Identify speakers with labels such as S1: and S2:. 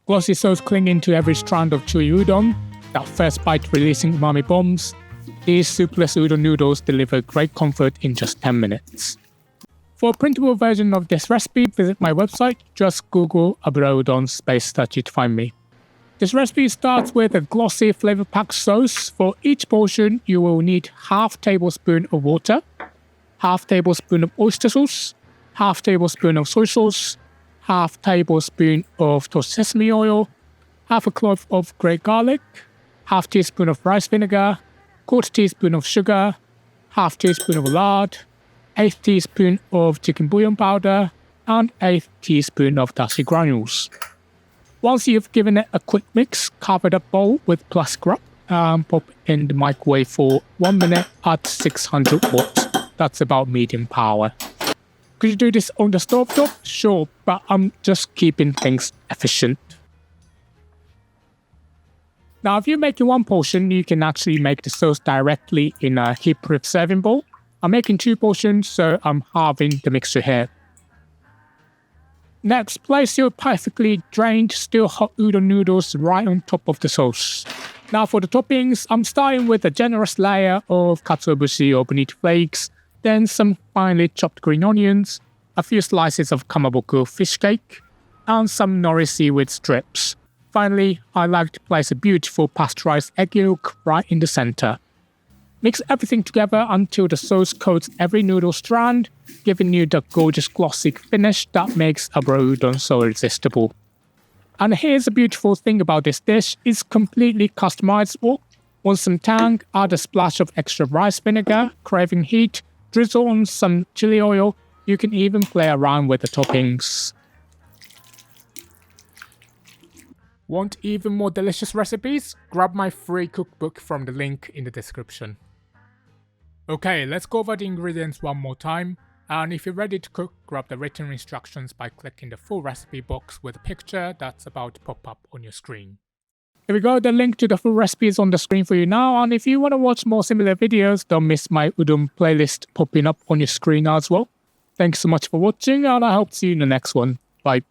S1: Glossy sauce clinging to every strand of chewy udon, that first bite releasing umami bombs. These Soupless Udon noodles deliver great comfort in just 10 minutes. For a printable version of this recipe, visit my website. Just Google Abura Udon Sudachi to find me. This recipe starts with a glossy flavor-packed sauce. For each portion, you will need half tablespoon of water, half tablespoon of oyster sauce, half tablespoon of soy sauce, half tablespoon of toasted sesame oil, half a clove of grated garlic, half teaspoon of rice vinegar, quarter teaspoon of sugar, half teaspoon of lard, eighth teaspoon of chicken bouillon powder, and eighth teaspoon of dashi granules. Once you've given it a quick mix, cover the bowl with plastic wrap and pop in the microwave for 1 minute at 600 watts. That's about medium power. Could you do this on the stove top? Sure, but I'm just keeping things efficient. Now, if you're making one portion, you can actually make the sauce directly in a heat-proof serving bowl. I'm making 2 portions, so I'm halving the mixture here. Next, place your perfectly drained, still hot udon noodles right on top of the sauce. Now for the toppings, I'm starting with a generous layer of katsuobushi or bonito flakes, then some finely chopped green onions, a few slices of kamaboko fish cake, and some nori seaweed strips. Finally, I like to place a beautiful pasteurized egg yolk right in the center. Mix everything together until the sauce coats every noodle strand, giving you the gorgeous glossy finish that makes Abura Udon so irresistible. And here's the beautiful thing about this dish, it's completely customizable. Want some tang, add a splash of extra rice vinegar, craving heat, drizzle on some chili oil. You can even play around with the toppings. Want even more delicious recipes? Grab my free cookbook from the link in the description. Okay, let's go over the ingredients one more time. And if you're ready to cook, grab the written instructions by clicking the full recipe box with a picture that's about to pop up on your screen. Here we go, the link to the full recipe is on the screen for you now. And if you want to watch more similar videos, don't miss my udon playlist popping up on your screen as well. Thanks so much for watching, and I hope to see you in the next one. Bye.